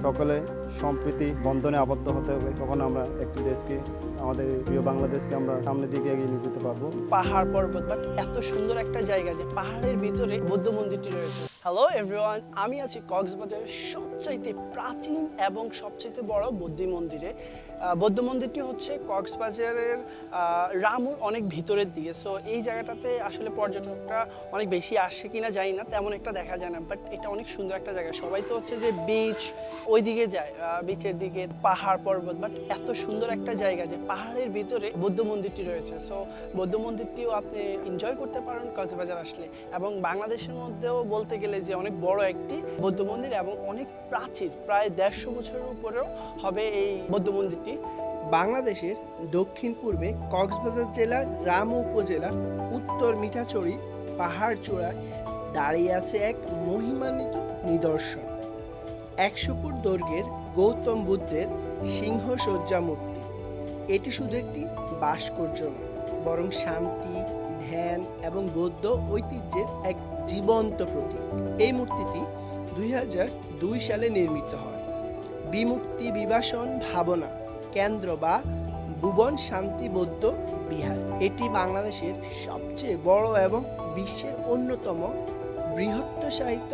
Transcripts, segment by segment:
সকলে সম্প্রীতি বন্ধনে আবদ্ধ হতে হবে, তখন আমরা একটি দেশকে, আমাদের প্রিয় বাংলাদেশকে আমরা সামনের দিকে এগিয়ে নিয়ে যেতে পারবো। পাহাড় পর্বত বাট এত সুন্দর একটা জায়গা যে পাহাড়ের ভিতরে বৌদ্ধ মন্দিরটি রয়েছে। হ্যালো এভরিওয়ান, আমি আছি কক্সবাজারের সবচাইতে প্রাচীন এবং সবচাইতে বড় বৌদ্ধ মন্দিরে। বৌদ্ধ মন্দিরটি হচ্ছে কক্সবাজারের রামুর অনেক ভিতরের দিকে। সো এই জায়গাটাতে আসলে পর্যটকরা অনেক বেশি আসে কিনা জানি না, তেমন একটা দেখা যায় না, বাট এটা অনেক সুন্দর একটা জায়গা। সবাই তো হচ্ছে যে বিচ ওই দিকে যায়, বিচের দিকে পাহাড় পর্বত, বাট এত সুন্দর একটা জায়গা যে পাহাড়ের ভিতরে বৌদ্ধ মন্দিরটি রয়েছে। সো বৌদ্ধ মন্দিরটিও আপনি এনজয় করতে পারেন কক্সবাজার আসলে। এবং বাংলাদেশের মধ্যেও বলতে গেলে যে অনেক বড় একটি বৌদ্ধ মন্দির এবং অনেক প্রাচীন, প্রায় 150 বছরের উপরেও হবে এই বৌদ্ধ মন্দিরটি। বাংলাদেশের দক্ষিণ পূর্বে কক্সবাজার জেলার রামু উপজেলার উত্তর মিঠাচড়ি পাহাড় চূড়ায় দাঁড়িয়ে আছে এক মহিমান্বিত নিদর্শন। 100 ফুট দৈর্ঘ্যের গৌতম বুদ্ধের সিংহসজ্জা মূর্তি। এটি শুধু একটি ভাস্কর্য নয়, বরং শান্তি, ধ্যান এবং বৌদ্ধ ঐতিহ্যের এক জীবন্ত প্রতীক। এই মূর্তিটি 2002 সালে নির্মিত হয়। বিমুক্তি বিভাসন ভাবনা কেন্দ্র বা ভুবন শান্তি বৌদ্ধ বিহার। এটি বাংলাদেশের সবচেয়ে বড় এবং বিশ্বের অন্যতম বৃহত্তশায়িত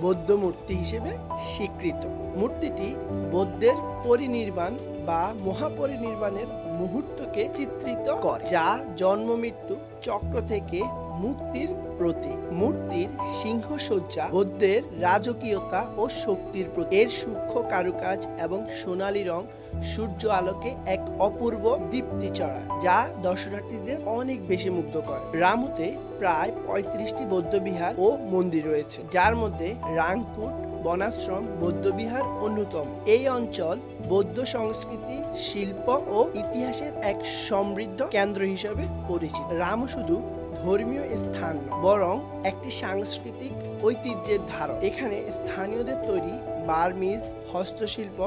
বৌদ্ধ মূর্তি হিসেবে স্বীকৃত। মূর্তিটি বৌদ্ধের পরিনির্বাণ বা মহাপরিনির্বাণের মুহূর্তকে চিত্রিত করে, যা জন্ম মৃত্যু চক্র থেকে মুক্তির প্রতীক। মূর্তির সিংহসজ্জা বৌদ্ধের রাজকীয়তা ও শক্তির প্রতীক। এর সূক্ষ্ম কারুকাজ এবং সোনালী রং সূর্য আলোকে এক অপূর্ব দীপ্তি চড়ায়, যা দর্শনার্থীদের অনেক বেশি মুগ্ধ করে। রামুতে প্রায় 35টি বৌদ্ধবিহার ও মন্দির রয়েছে, যার মধ্যে রাংকুট বনাশ্রম বৌদ্ধবিহার অন্যতম। এই অঞ্চল বৌদ্ধ সংস্কৃতি, শিল্প ও ইতিহাসের এক সমৃদ্ধ কেন্দ্র হিসেবে পরিচিত। রামু শুধু ধর্মীয় স্থান নয়, বরং একটি সাংস্কৃতিক ঐতিহ্যের ধারক। এখানে স্থানীয়দের তৈরি বার্মিজ হস্তশিল্প,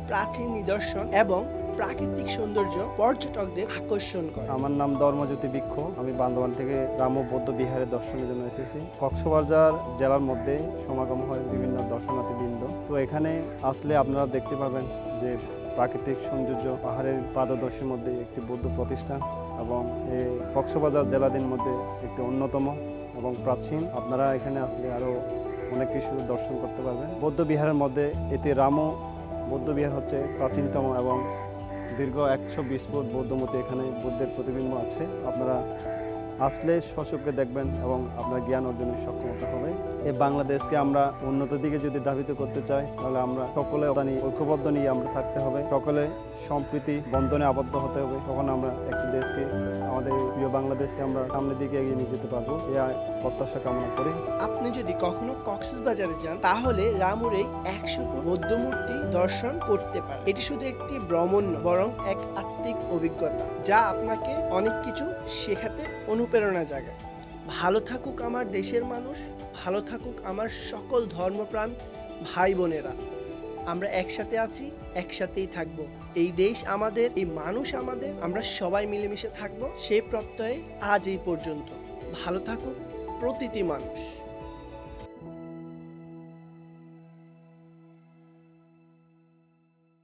প্রাচীন নিদর্শন এবং প্রাকৃতিক সৌন্দর্য পর্যটকদের আকর্ষণ করে। আমার নাম ধর্মজ্যোতি বৃক্ষ। আমি বান্দরবান থেকে রামু বৌদ্ধ বিহারের দর্শনের জন্য এসেছি। কক্সবাজার জেলার মধ্যে সমাগম হয় বিভিন্ন দর্শনার্থীবৃন্দ। তো এখানে আসলে আপনারা দেখতে পাবেন যে প্রাকৃতিক সৌন্দর্য, পাহাড়ের পাদদেশের মধ্যে একটি বৌদ্ধ প্রতিষ্ঠান এবং এই কক্সবাজার জেলাদের মধ্যে একটি অন্যতম এবং প্রাচীন। আপনারা এখানে আসলে আরও অনেক কিছু দর্শন করতে পারবেন। বৌদ্ধ বিহারের মধ্যে এতে রামু বৌদ্ধ বিহার হচ্ছে প্রাচীনতম এবং দীর্ঘ 120 ফুট বৌদ্ধ মূর্তি, এখানে বুদ্ধের প্রতিবিম্ব আছে। আপনারা আসলে সচক্ষে দেখবেন এবং আপনার জ্ঞান অর্জনের সক্ষমতা হবে। এই বাংলাদেশকে আমরা উন্নত দিকে যদি ধাবিত করতে চাই, তাহলে আমরা সকলে ঐক্যবদ্ধ নিয়ে আমরা থাকতে হবে, সকলে সম্প্রীতি বন্ধনে আবদ্ধ হতে হবে, তখন আমরা একটি দেশকে, আমাদের প্রিয় বাংলাদেশকে আমরা সামনের দিকে এগিয়ে নিয়ে যেতে পারবো। এই প্রত্যাশা কামনা করি। আপনি যদি কখনো কক্সবাজারে যান, তাহলে রামুর এই 100 ফুট বৌদ্ধ মূর্তি দর্শন করতে পারেন। এটি শুধু একটি ভ্রমণ নয়, বরং এক আত্মিক অভিজ্ঞতা, যা আপনাকে অনেক কিছু শেখাতে অনুপ্রেরণা জাগায়। ভালো থাকুক আমার দেশের মানুষ, ভালো থাকুক আমার সকল ধর্মপ্রাণ ভাই বোনেরা। আমরা একসাথে আছি, একসাথেই থাকবো। এই দেশ আমাদের, এই মানুষ আমাদের, আমরা সবাই মিলেমিশে থাকবো। সেই প্রত্যয়ে আজ এই পর্যন্ত। ভালো থাকুক প্রতিটি মানুষ।